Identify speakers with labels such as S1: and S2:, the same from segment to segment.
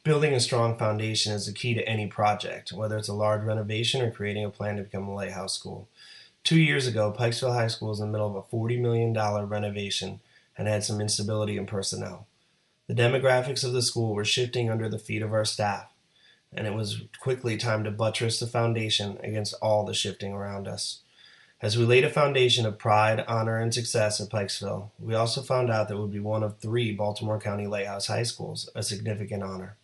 S1: Building a strong foundation is the key to any project, whether it's a large renovation or creating a plan to become a lighthouse school. 2 years ago, Pikesville High School was in the middle of a $40 million renovation and had some instability in personnel. The demographics of the school were shifting under the feet of our staff, and it was quickly time to buttress the foundation against all the shifting around us. As we laid a foundation of pride, honor, and success at Pikesville, we also found out that we would be one of 3 Baltimore County Lighthouse High Schools, a significant honor.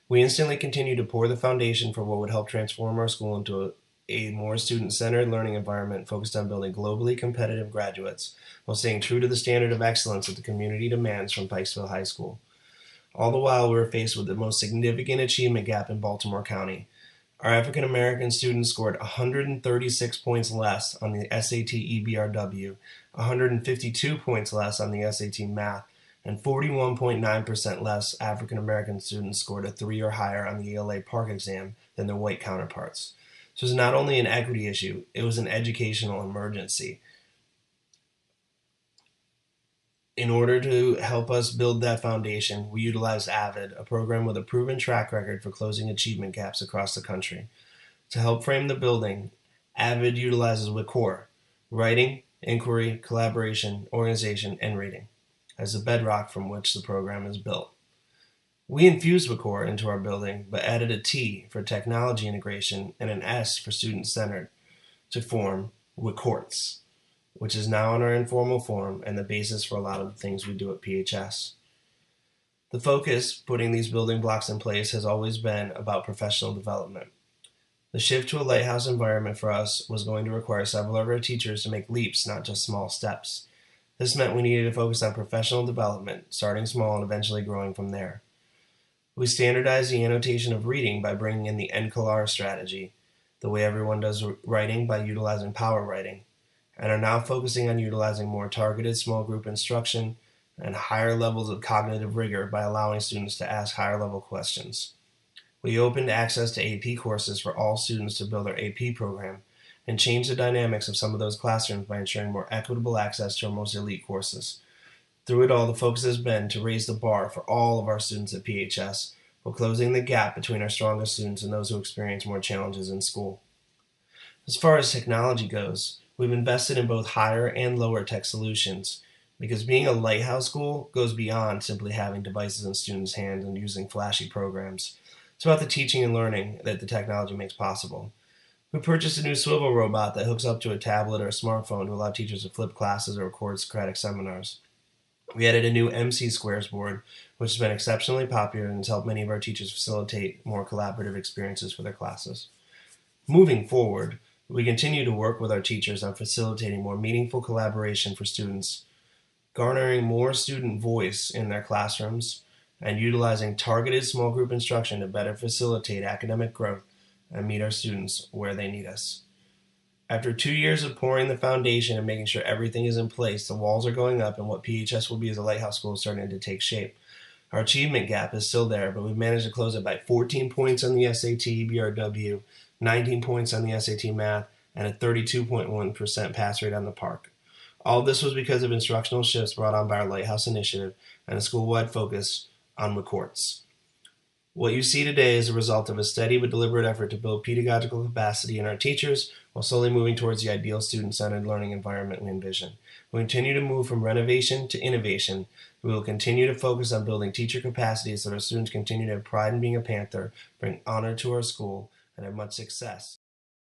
S1: We instantly continued to pour the foundation for what would help transform our school into a more student-centered learning environment focused on building globally competitive graduates while staying true to the standard of excellence that the community demands from Pikesville High School. All the while, we were faced with the most significant achievement gap in Baltimore County. Our African American students scored 136 points less on the SAT EBRW, 152 points less on the SAT Math, and 41.9% less African American students scored a 3 or higher on the ELA Park exam than their white counterparts. So it was not only an equity issue, it was an educational emergency. In order to help us build that foundation, we utilized AVID, a program with a proven track record for closing achievement gaps across the country. To help frame the building, AVID utilizes WICOR, writing, inquiry, collaboration, organization, and reading, as the bedrock from which the program is built. We infused WICOR into our building, but added a T for technology integration and an S for student-centered to form WICORTS, which is now in our informal form and the basis for a lot of the things we do at PHS. The focus putting these building blocks in place has always been about professional development. The shift to a lighthouse environment for us was going to require several of our teachers to make leaps, not just small steps. This meant we needed to focus on professional development, starting small and eventually growing from there. We standardized the annotation of reading by bringing in the NCLR strategy, the way everyone does writing by utilizing power writing, and are now focusing on utilizing more targeted small group instruction and higher levels of cognitive rigor by allowing students to ask higher level questions. We opened access to AP courses for all students to build their AP program and changed the dynamics of some of those classrooms by ensuring more equitable access to our most elite courses. Through it all, the focus has been to raise the bar for all of our students at PHS while closing the gap between our strongest students and those who experience more challenges in school. As far as technology goes, we've invested in both higher and lower tech solutions because being a lighthouse school goes beyond simply having devices in students' hands and using flashy programs. It's about the teaching and learning that the technology makes possible. We purchased a new swivel robot that hooks up to a tablet or a smartphone to allow teachers to flip classes or record Socratic seminars. We added a new MC Squares board, which has been exceptionally popular and has helped many of our teachers facilitate more collaborative experiences for their classes. Moving forward, we continue to work with our teachers on facilitating more meaningful collaboration for students, garnering more student voice in their classrooms, and utilizing targeted small group instruction to better facilitate academic growth and meet our students where they need us. After 2 years of pouring the foundation and making sure everything is in place, the walls are going up and what PHS will be as a lighthouse school is starting to take shape. Our achievement gap is still there, but we've managed to close it by 14 points on the SAT EBRW, 19 points on the SAT Math, and a 32.1% pass rate on the Park. All of this was because of instructional shifts brought on by our Lighthouse Initiative and a school-wide focus on McCourts. What you see today is a result of a steady but deliberate effort to build pedagogical capacity in our teachers while slowly moving towards the ideal student-centered learning environment we envision. We continue to move from renovation to innovation. We will continue to focus on building teacher capacity so that our students continue to have pride in being a Panther, bring honor to our school, and have much success